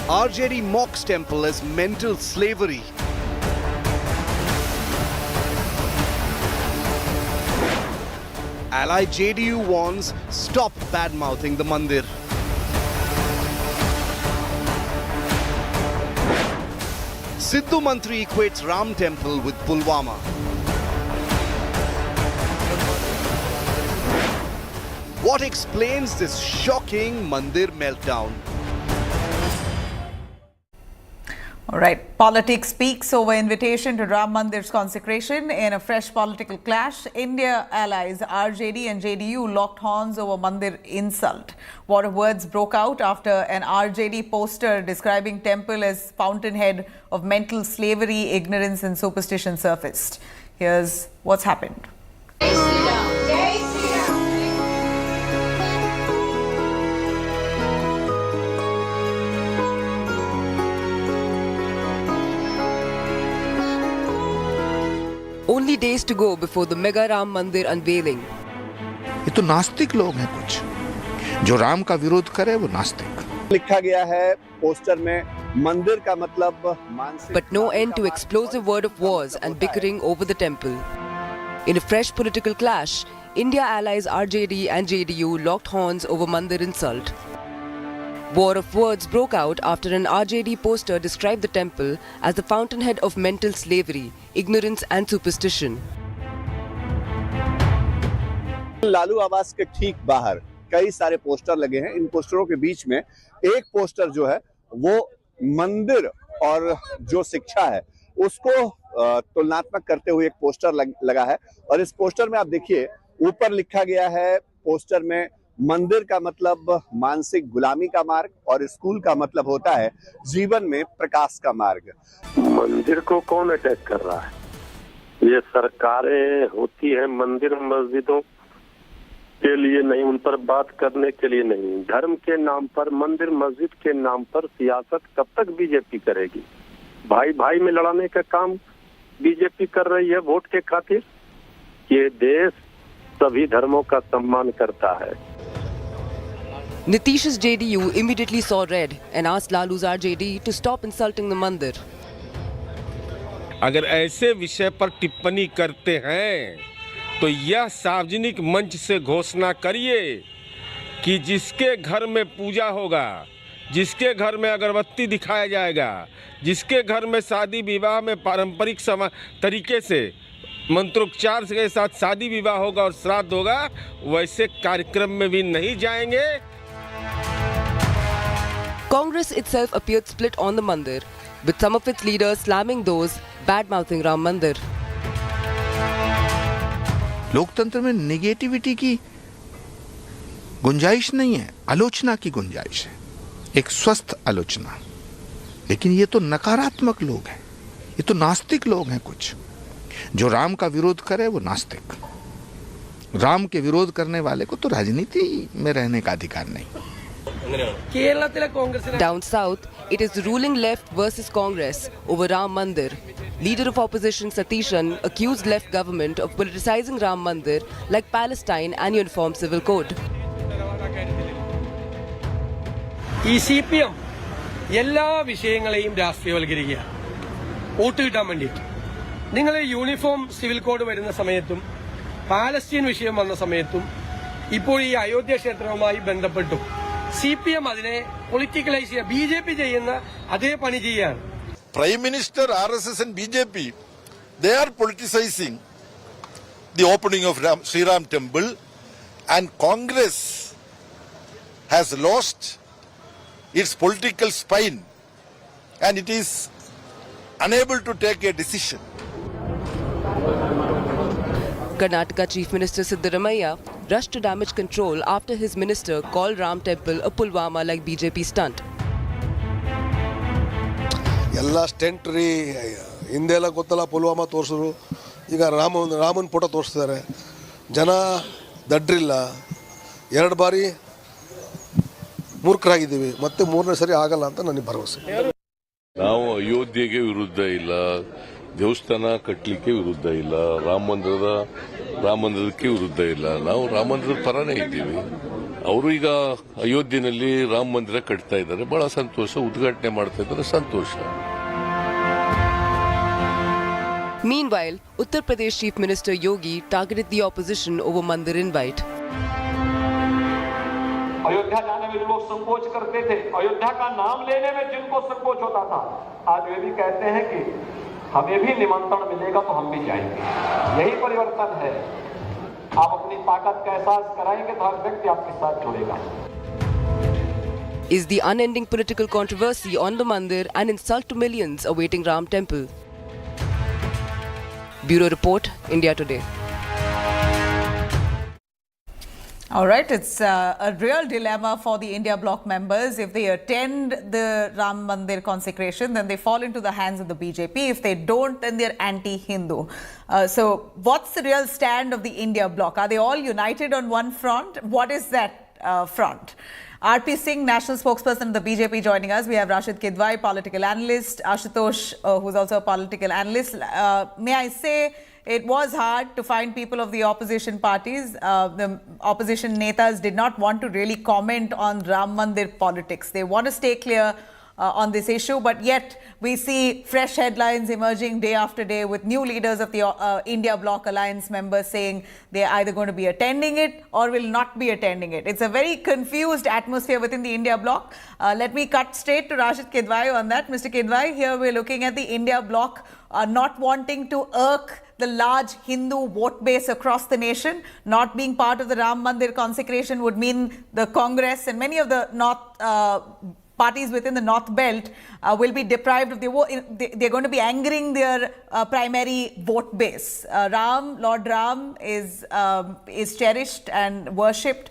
RJD mocks temple as mental slavery. Ally JDU warns, stop bad-mouthing the Mandir. Sidhu Mantri equates Ram temple with Pulwama. What explains this shocking Mandir meltdown? All right, politics speaks over invitation to Ram Mandir's consecration. In a fresh political clash, India allies RJD and JDU locked horns over Mandir insult. War of words broke out after an RJD poster describing temple as fountainhead of mental slavery, ignorance and superstition surfaced. Here's what's happened. Only days to go before the mega Ram Mandir unveiling. ये तो नास्तिक लोग हैं कुछ जो राम का विरोध करे वो नास्तिक लिखा गया है पोस्टर में मंदिर का मतलब मानसिक But no end to explosive word of wars and bickering over the temple. In a fresh political clash, India allies RJD and JDU locked horns over Mandir insult. War of words broke out after an RJD poster described the temple as the fountainhead of mental slavery, ignorance and superstition. Lalu आवास के ठीक बाहर कई सारे poster लगे हैं। इन पोस्टरों के बीच में एक पोस्टर जो है वो मंदिर और जो शिक्षा है उसको तुलनात्मक करते हुए एक पोस्टर लगा है और इस पोस्टर में आप देखिए ऊपर लिखा गया है पोस्टर में मंदिर का मतलब मानसिक गुलामी का मार्ग और स्कूल का मतलब होता है जीवन में प्रकाश का मार्ग। मंदिर को कौन अटैक कर रहा है? ये सरकारें होती है मंदिर मस्जिदों के लिए नहीं, उन पर बात करने के लिए नहीं। धर्म के नाम पर, मंदिर मस्जिद के नाम पर सियासत कब तक बीजेपी करेगी? भाई भाई में लड़ाने का काम बीजेपी कर रही है वोट के खातिर। ये देश सभी धर्मों का सम्मान करता है। Nitish's JDU immediately saw red and asked Lalu's RJD to stop insulting the Mandir. अगर ऐसे विषय पर टिप्पणी करते हैं तो यह सार्वजनिक मंच से घोषणा करिए कि जिसके घर में पूजा होगा, जिसके घर में अगरबत्ती दिखाया जाएगा, जिसके घर में शादी विवाह में पारंपरिक तरीके से मंत्रोच्चार के साथ शादी विवाह होगा और श्राद्ध होगा, वैसे कार्यक्रम में भी नहीं जाएंगे। Congress itself appeared split on the Mandir, with some of its leaders slamming those bad-mouthing Ram Mandir. लोकतंत्र में नेगेटिविटी की गुंजाइश नहीं है, आलोचना की गुंजाइश है, एक स्वस्थ आलोचना। लेकिन ये तो नकारात्मक लोग हैं, ये तो नास्तिक लोग हैं कुछ जो राम का विरोध करे वो नास्तिक। राम के विरोध करने वाले को तो राजनीति में रहने का अधिकार नहीं। Down south, it is ruling left versus Congress over Ram Mandir. Leader of opposition Satishan accused left government of politicizing Ram Mandir like Palestine and Uniform Civil Code. CPM എല്ലാ വിഷയങ്ങളെയും രാഷ്ട്രീയവൽക്കരിക്കുക വോട്ട് കിട്ടാൻ വേണ്ടിയിട്ട്. നിങ്ങൾ യൂണിഫോം സിവിൽ കോഡ് വരുന്ന സമയത്തും Palestine വിഷയം വന്ന സമയത്തും ഇപ്പോൾ ഈ അയോധ്യ ക്ഷേത്രവുമായി ബന്ധപ്പെട്ടും CPM അതിനെ പൊളിറ്റിക്കലൈസ് ചെയ്യുക, BJP ചെയ്യുന്ന അതേ പണി ചെയ്യാണ്. Prime Minister, RSS and BJP, they are politicizing the opening of Sri Ram temple, and Congress has lost its political spine and it is unable to take a decision. Karnataka Chief Minister Siddaramaiah rushed to damage control after his minister called Ram Temple a Pulwama like BJP stunt. ಎಲ್ಲ stent ರೀ, ಹಿಂದೆಲ್ಲ ಗೊತ್ತಲ್ಲ ಪುಲ್ವಾಮಾ ತೋರಿಸಿದ್ರು, ಈಗ Raman photo ತೋರಿಸ್ತಿದ್ದಾರೆ. ಜನ ದಡ್ರಿಲ್ಲ, 2 ಬಾರಿ ಮೂರ್ಖರಾಗಿದ್ದೀವಿ, ಮತ್ತೆ 3ನೇ ಸರಿ ಆಗಲ್ಲ ಅಂತ ನನಗೆ ಭರವಸೆ. ನಾವು ಅಯೋಧ್ಯೆಗೆ ವಿರುದ್ಧ ಇಲ್ಲ, ದೇವಸ್ಥಾನ ಕಟ್ಟಲಿಕ್ಕೆ ವಿರುದ್ಧ ಇಲ್ಲ, ರಾಮ ಮಂದಿರಕ್ಕೆ ವಿರುದ್ಧ ಇಲ್ಲ. ನಾವು ರಾಮ ಮಂದಿರದ ಪರನೇ ಇದ್ದೀವಿ. ಅವರು ಈಗ ಅಯೋಧ್ಯೆಯಲ್ಲಿ ರಾಮ ಮಂದಿರ ಕಟ್ತಾ ಇದ್ದಾರೆ, ಬಹಳ ಸಂತೋಷ. ಉದ್ಘಾಟನೆ ಮಾಡ್ತಾ ಇದ್ದಾರೆ, ಸಂತೋಷ. Meanwhile, Uttar Pradesh Chief Minister Yogi targeted the opposition over Mandir invite. Ayodhya जाने में जो लोग संकोच करते थे, अयोध्या का नाम लेने में जिनको संकोच होता था, आज वे भी कहते हैं कि हमें भी निमंत्रण मिलेगा तो हम भी जाएंगे. यही परिवर्तन है. आप अपनी ताकत का एहसास कराएंगे तो हर व्यक्ति आपके साथ जुड़ेगा. Is the unending political controversy on the Mandir an insult to millions awaiting Ram Temple? Bureau Report, India Today. All right, it's a real dilemma for the India bloc members. If they attend the Ram Mandir consecration, then they fall into the hands of the BJP. If they don't, then they're anti-Hindu. So what's the real stand of the India bloc? Are they all united on one front? What is that front? RP Singh, national spokesperson of the BJP, joining us. We have Rashid Kidwai, political analyst, Ashutosh, who's also a political analyst. May I say, it was hard to find people of the opposition parties. The opposition netas did not want to really comment on Ram Mandir politics. They want to stay clear on this issue, but yet we see fresh headlines emerging day after day with new leaders of the India Bloc Alliance members saying they're either going to be attending it or will not be attending it. It's a very confused atmosphere within the India Bloc. Let me cut straight to Rashid Kidwai on that. Mr. Kidwai, here we're looking at the India Bloc not wanting to irk the large Hindu vote base across the nation. Not being part of the Ram Mandir consecration would mean the Congress and many of the North parties within the North Belt will be deprived of their vote. They're going to be angering their primary vote base. Lord Ram is cherished and worshipped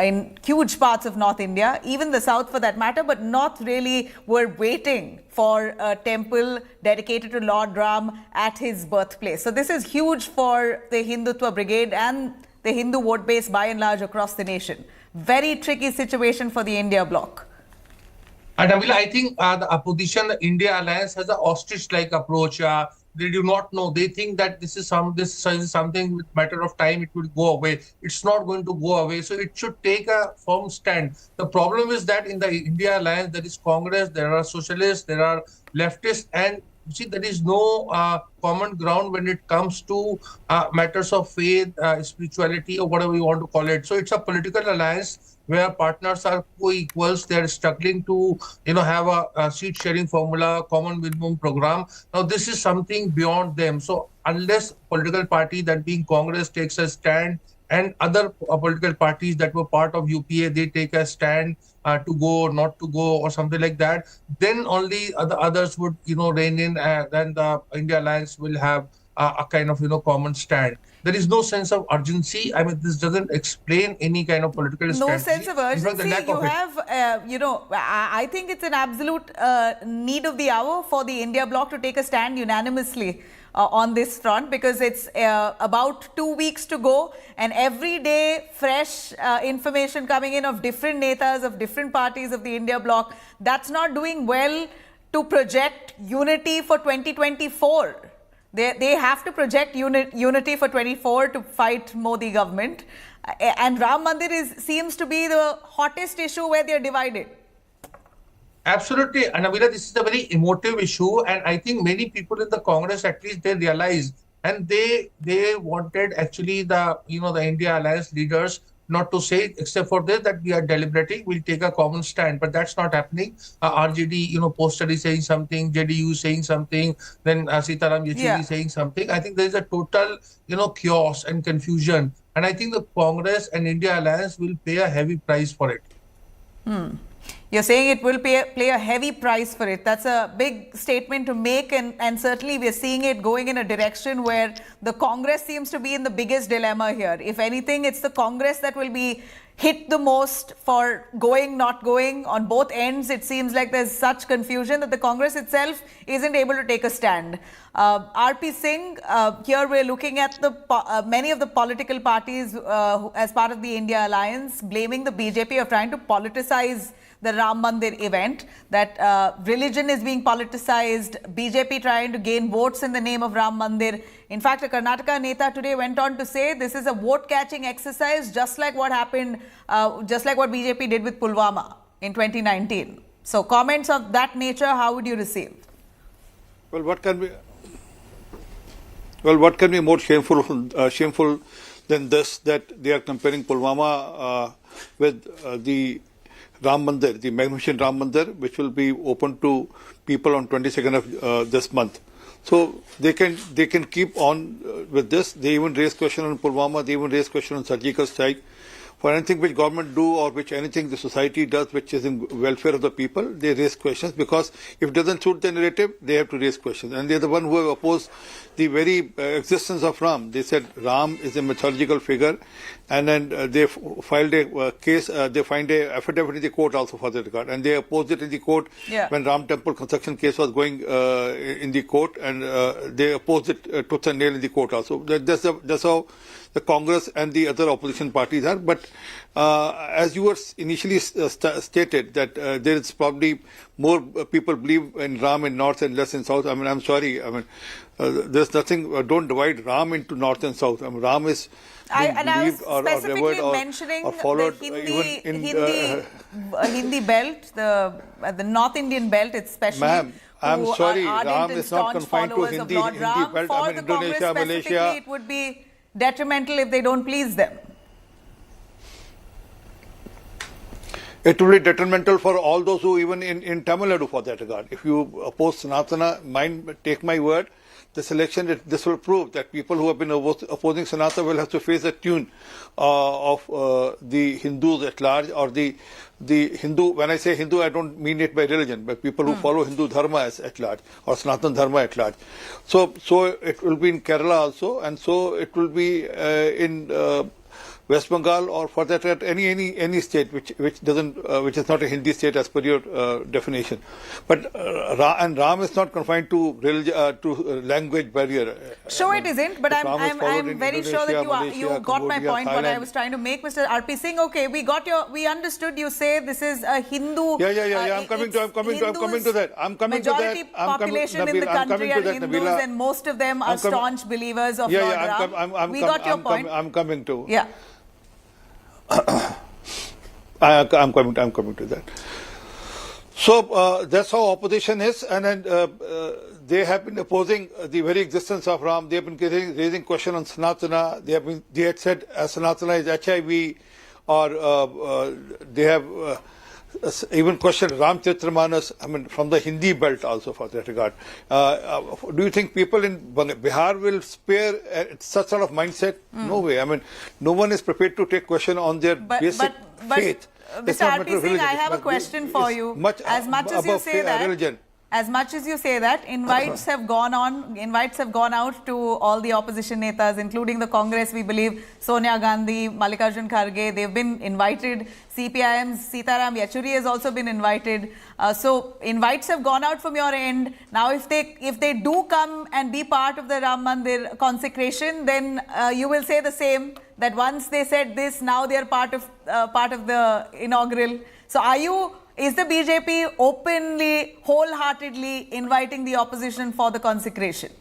in huge parts of North India, even the South for that matter, but North really were waiting for a temple dedicated to Lord Ram at his birthplace. So this is huge for the Hindutva brigade and the Hindu vote base by and large across the nation. Very tricky situation for the India bloc. Nabila, I think the opposition, the India Alliance, has an ostrich-like approach. They do not know. They think that this is something with matter of time it will go away. It's not going to go away. So it should take a firm stand. The problem is that in the India Alliance, there is Congress, there are socialists, there are leftists, and you see, there is no common ground when it comes to matters of faith, spirituality, or whatever you want to call it. So it's a political alliance where partners are co-equals. They're struggling to, have a seat-sharing formula, common minimum program. Now, this is something beyond them. So unless political party, that being Congress, takes a stand, and other political parties that were part of UPA, they take a stand to go, not to go, or something like that, then only the others would, rein in, then the India Alliance will have a kind of, common stand. There is no sense of urgency. I mean, this doesn't explain any kind of political strategy. No sense of urgency. I think it's an absolute need of the hour for the India bloc to take a stand unanimously on this front, because it's about 2 weeks to go, and every day fresh information coming in of different netas of different parties of the India bloc. That's not doing well to project unity for 2024. They have to project unity for 24 to fight Modi government. And Ram Mandir seems to be the hottest issue where they're divided. Absolutely. And Nabila, this is a very emotive issue. And I think many people in the Congress, at least they realize, and they wanted actually the India Alliance leaders not to say, except for this, that we are deliberating, we'll take a common stand. But that's not happening. RJD, poster is saying something, JDU saying something, then Sitaram Yechuri saying something. I think there is a total, chaos and confusion. And I think the Congress and India Alliance will pay a heavy price for it. You're saying it will play a heavy price for it. That's a big statement to make, and certainly we're seeing it going in a direction where the Congress seems to be in the biggest dilemma here. If anything, it's the Congress that will be hit the most for going, not going. On both ends, it seems like there's such confusion that the Congress itself isn't able to take a stand. RP Singh, here we're looking at many of the political parties as part of the India Alliance blaming the BJP of trying to politicize the Ram Mandir event, that religion is being politicized, BJP trying to gain votes in the name of Ram Mandir In fact, a Karnataka Neta today went on to say this is a vote-catching exercise, just like what happened, just like what BJP did with Pulwama in 2019. So comments of that nature, how would you receive? Well, what can be more shameful than this, that they are comparing Pulwama with the Ram Mandir, the magnificent Ram Mandir, which will be open to people on 22nd of this month. So they can keep on with this. They even raise question on Pulwama. They even raise question on surgical strike. For anything which government do or which anything the society does which is in welfare of the people, they raise questions, because if it doesn't suit the narrative, they have to raise questions. And they're the one who have opposed the very existence of Ram. They said Ram is a mythological figure, and then they filed a case, they find a affidavit in the court also for that regard, and they opposed it in the court when Ram Temple construction case was going in the court, and they opposed it tooth and nail in the court also. That's how the Congress and the other opposition parties are. But as you were initially stated, that there is probably more people believe in Ram in North and less in South. I mean, I'm sorry. I mean, there's nothing, don't divide Ram into North and South. I mean, Ram is believed or revered or followed the Hindi belt, the North Indian belt especially. Ma'am, I'm sorry, Ram is not confined to Hindi belt. I mean, Indonesia, Malaysia. It would be detrimental if they don't please them. It will be detrimental for all those who even in Tamil Nadu for that regard. If you oppose Sanatana, take my word, this election, this will prove that people who have been opposing Sanatana will have to face the tune of the Hindus at large, or the Hindu. When I say Hindu, I don't mean it by religion, but people who follow Hindu Dharma at large, or Sanatana Dharma at large. So it will be in Kerala also, and so it will be in West Bengal, or for that at any state which is not a Hindi state as per your definition. But Ram is not confined to language barrier. Sure, it isn't. But I'm very sure that you got my point. Thailand. What I was trying to make, Mr. R.P. Singh. Okay, we understood. You say this is a Hindu. Yeah. I'm coming to that. Majority population in the country are Hindus, and most of them are staunch believers of Lord Ram. We got your point. I'm coming to. Yeah. I'm coming to that. So that's how opposition is, and then they have been opposing the very existence of Ram. They have been raising question on Sanatana. They had said Sanatana is HIV, or they have even questioned Ramchatramanas. I mean, from the Hindi belt also for that regard. Do you think people in Bihar will spare such sort of mindset? No way. I mean, no one is prepared to take question on their basic faith. Mr. R.P. Singh, I have a question for you. As much as you say that, religion. As much as you say that, invites have gone out to all the opposition netas, including the Congress, we believe, Sonia Gandhi, Mallikarjun Kharge, they've been invited. CPIM's Sitaram Yechuri has also been invited. So invites have gone out from your end. Now, if they do come and be part of the Ram Mandir consecration, then you will say the same, that once they said this, now they are part of the inaugural. So is the BJP openly, wholeheartedly inviting the opposition for the consecration?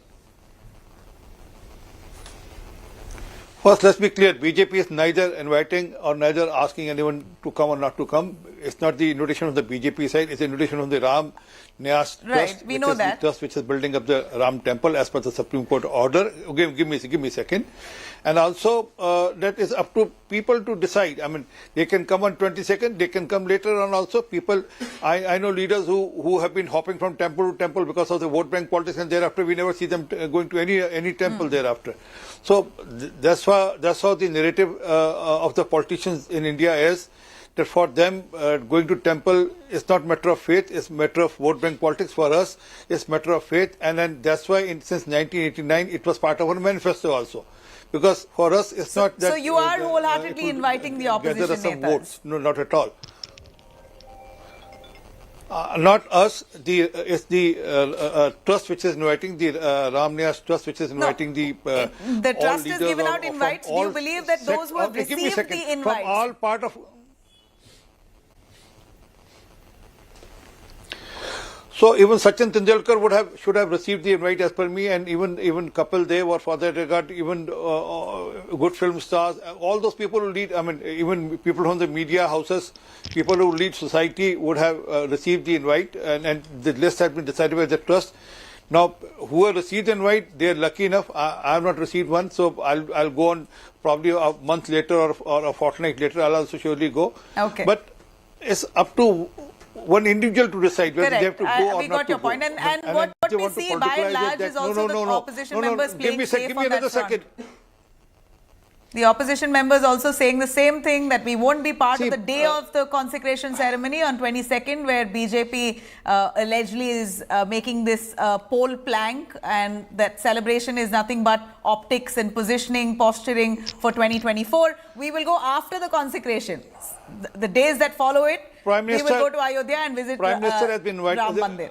First, let's be clear. BJP is neither inviting or neither asking anyone to come or not to come. It's not the invitation of the BJP side. It's the invitation of the Ram Nyas Trust, we know that. The trust which is building up the Ram Temple as per the Supreme Court order. Give me a second. And also, that is up to people to decide. I mean, they can come on 22nd, they can come later on also. People, I know leaders who have been hopping from temple to temple because of the vote bank politics, and thereafter we never see them going to any temple thereafter. So that's how the narrative of the politicians in India is, that for them going to temple is not matter of faith, it's matter of vote bank politics. For us, it's matter of faith, and then that's why since 1989 it was part of our manifesto also. Because for us, it's not that. So you are wholeheartedly inviting the opposition netas? Votes. No, not at all. Not us. It's the trust which is inviting, the Ram Nyas Trust which is inviting the trust has given out invites. Do you believe that those who have received the invites from all part of? So even Sachin Tendulkar should have received the invite as per me, and even Kapil Dev or for that regard, even good film stars, all those people who lead, I mean, even people from the media houses, people who lead society would have received the invite, and the list has been decided by the trust. Now, whoever received the invite, they are lucky enough. I have not received one, so I'll go on probably a month later or a fortnight later. I'll also surely go. Okay. But it's up to one individual to decide whether they have to go or not to go. We got your point. And what we see by and large is also the opposition members playing safe on that front. The opposition members also saying the same thing, that we won't be part of the day of the consecration ceremony on 22nd, where BJP allegedly is making this pole plank, and that celebration is nothing but optics and positioning, posturing for 2024. We will go after the consecration. The days that follow it, Prime Minister, we will go to Ayodhya and visit Prime Minister has been invited. Ram Mandir.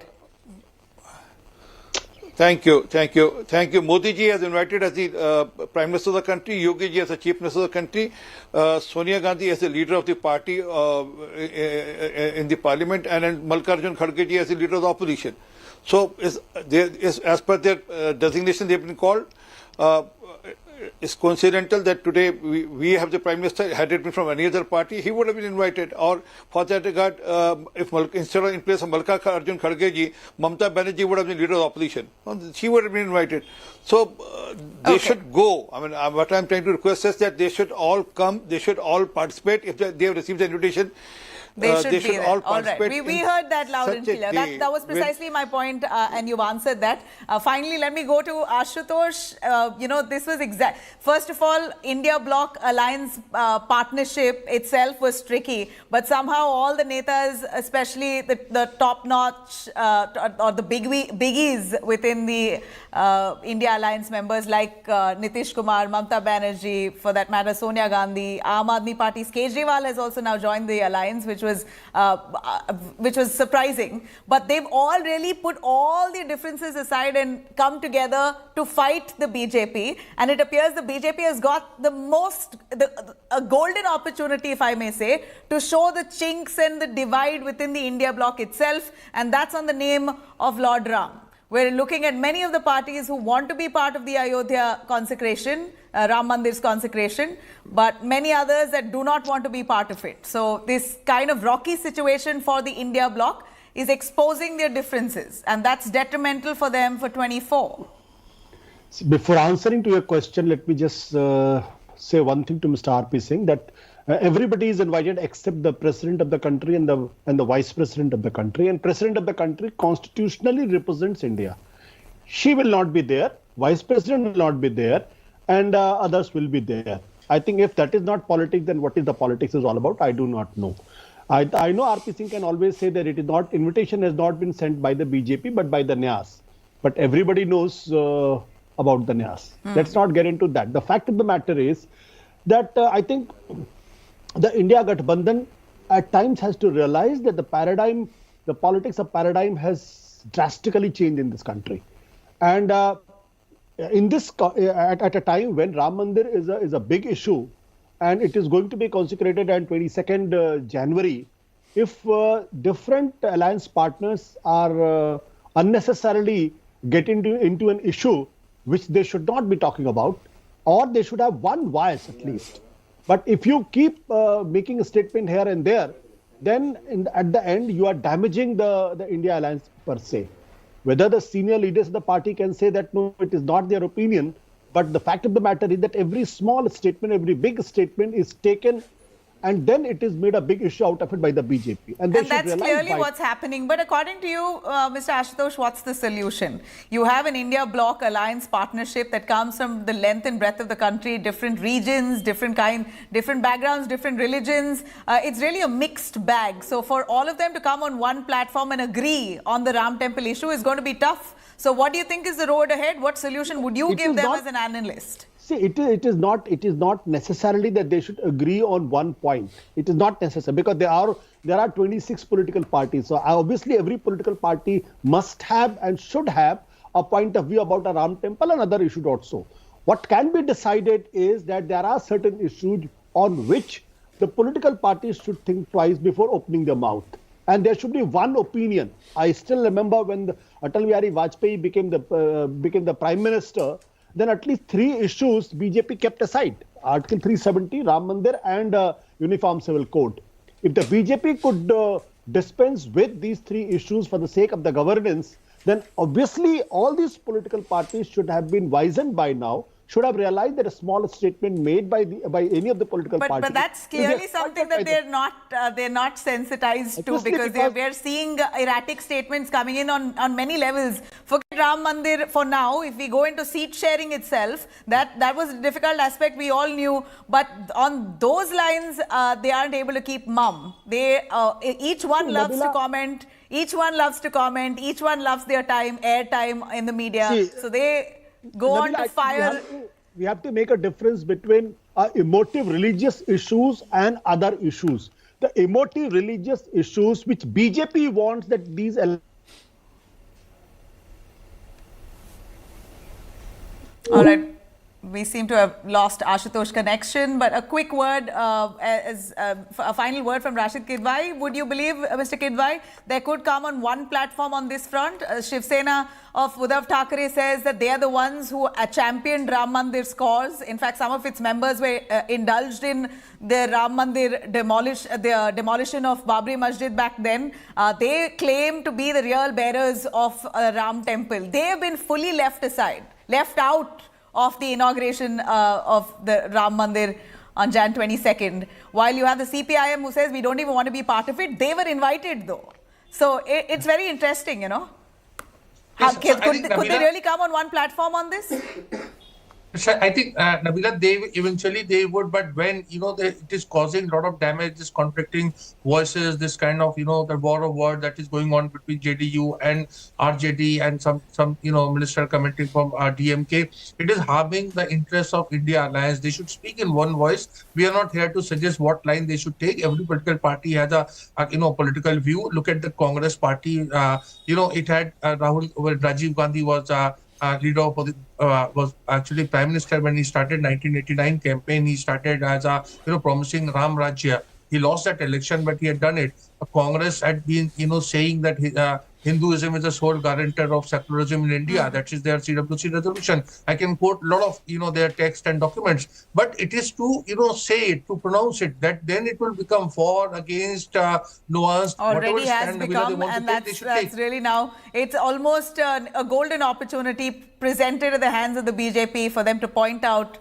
Thank you. Modi ji has invited as the Prime Minister of the country, Yogi ji as the Chief Minister of the country, Sonia Gandhi as the leader of the party in the parliament, and Mallikarjun Kharge ji as the leader of the opposition. So, as per their designation, they have been called. It's coincidental that today we have the Prime Minister. Had it been from any other party, he would have been invited. Or for that regard, if instead of in place of Mallikarjun Kharge ji, Mamata Banerjee would have been leader of the opposition. She would have been invited. So they should go. I mean, what I'm trying to request is that they should all come. They should all participate. If they have received the invitation, they should all participate. Right. We heard that loud and clear. That was precisely my point, and you've answered that. Finally, let me go to Ashutosh. This was exact. First of all, India-Bloc alliance partnership itself was tricky, but somehow all the netas, especially the top-notch or the biggies within the India alliance members like Nitish Kumar, Mamata Banerjee, for that matter, Sonia Gandhi, Aam Aadmi Party's Kejriwal has also now joined the alliance, which was surprising. But they've all really put all the differences aside and come together to fight the BJP. And it appears the BJP has got a golden opportunity, if I may say, to show the chinks and the divide within the India bloc itself. And that's on the name of Lord Ram. We're looking at many of the parties who want to be part of the Ayodhya consecration, Ram Mandir's consecration, but many others that do not want to be part of it. So this kind of rocky situation for the India bloc is exposing their differences, and that's detrimental for them for 24. Before answering to your question, let me just say one thing to Mr. R.P. Singh, that everybody is invited except the President of the country and the Vice President of the country. And President of the country constitutionally represents India. She will not be there, Vice President will not be there, and others will be there. I think if that is not politics, then what is the politics is all about? I do not know. I know R.P. Singh can always say that it is not, invitation has not been sent by the BJP, but by the Nyas. But everybody knows about the Nyas. Let's not get into that. The fact of the matter is that I think the India Gathbandhan at times has to realize that the politics of paradigm has drastically changed in this country. And in this, at a time when Ram Mandir is a big issue, and it is going to be consecrated on 22nd January, if different alliance partners are unnecessarily get into an issue which they should not be talking about, or they should have one voice at least. But if you keep making a statement here and there, then at the end you are damaging the India alliance per se. Whether the senior leaders of the party can say that no, it is not their opinion, but the fact of the matter is that every small statement, every big statement is taken, and then it is made a big issue out of it by the BJP. And that's clearly what's happening. But according to you, Mr. Ashutosh, what's the solution? You have an India bloc alliance partnership that comes from the length and breadth of the country, different regions, different backgrounds, different religions. It's really a mixed bag. So for all of them to come on one platform and agree on the Ram Temple issue is going to be tough. So what do you think is the road ahead? What solution would you give them as an analyst? See, it is not necessarily that they should agree on one point. It is not necessary, because there are 26 political parties. So obviously every political party must have and should have a point of view about a Ram Temple and other issues also. What can be decided is that there are certain issues on which the political parties should think twice before opening their mouth. and there should be one opinion. I still remember when Atal Bihari Vajpayee became the Prime Minister, then at least 3 issues BJP kept aside. Article 370, Ram Mandir and Uniform Civil Code. If the BJP could dispense with these 3 issues for the sake of the governance, then obviously all these political parties should have been wizened by now, should have realized that a small statement made by any of the political parties. But that's clearly something that they're not sensitized to, because we're seeing erratic statements coming in on many levels. Forget Ram Mandir for now. If we go into seat sharing itself, that was a difficult aspect, we all knew. But on those lines, they aren't able to keep mum. Each one loves to comment. Each one loves to comment. Each one loves their airtime in the media. So they go on to fire. We have to make a difference between emotive religious issues and other issues. The emotive religious issues which BJP wants that these... All right. We seem to have lost Ashutosh connection, but a quick word, as a final word from Rashid Kidwai. Would you believe, Mr. Kidwai, there could come on one platform on this front? Shiv Sena of Uddhav Thackeray says that they are the ones who championed Ram Mandir's cause. In fact, some of its members were indulged in the Ram Mandir demolition of Babri Masjid back then. They claim to be the real bearers of Ram Temple. They have been fully left out of the inauguration of the Ram Mandir on Jan 22nd. While you have the CPIM who says we don't even want to be part of it, they were invited though. So it's very interesting, you know. Yes, could they really come on one platform on this? I think, Nabila, they would, but when, it is causing a lot of damage, this conflicting voices, this kind of, the war of words that is going on between JDU and RJD and some minister commenting from DMK, it is harming the interests of India Alliance. They should speak in one voice. We are not here to suggest what line they should take. Every political party has a political view. Look at the Congress party. It had Rajiv Gandhi was leader of was actually Prime Minister when he started 1989 campaign. He started as promising Ram Rajya. He lost that election, but he had done it. Congress had been saying that Hinduism is the sole guarantor of secularism in India. That is their CWC resolution. I can quote a lot of their text and documents, but it is to say it, to pronounce it, that then it will become for, against, nuanced. Already has become, and that's really now, it's almost a golden opportunity presented in the hands of the BJP for them to point out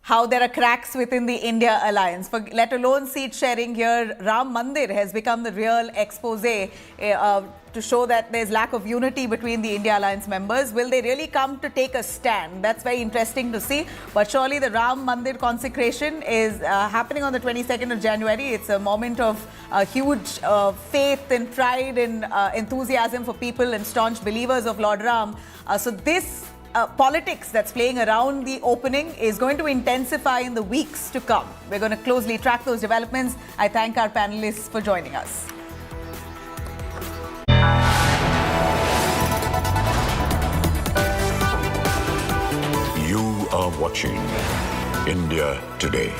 how there are cracks within the India alliance. Let alone seat sharing here, Ram Mandir has become the real expose to show that there's lack of unity between the India alliance members. Will they really come to take a stand? That's very interesting to see. But surely the Ram Mandir consecration is happening on the 22nd of January. It's a moment of huge faith and pride and enthusiasm for people and staunch believers of Lord Ram. So this politics that's playing around the opening is going to intensify in the weeks to come. We're going to closely track those developments. I thank our panelists for joining us. You are watching India Today.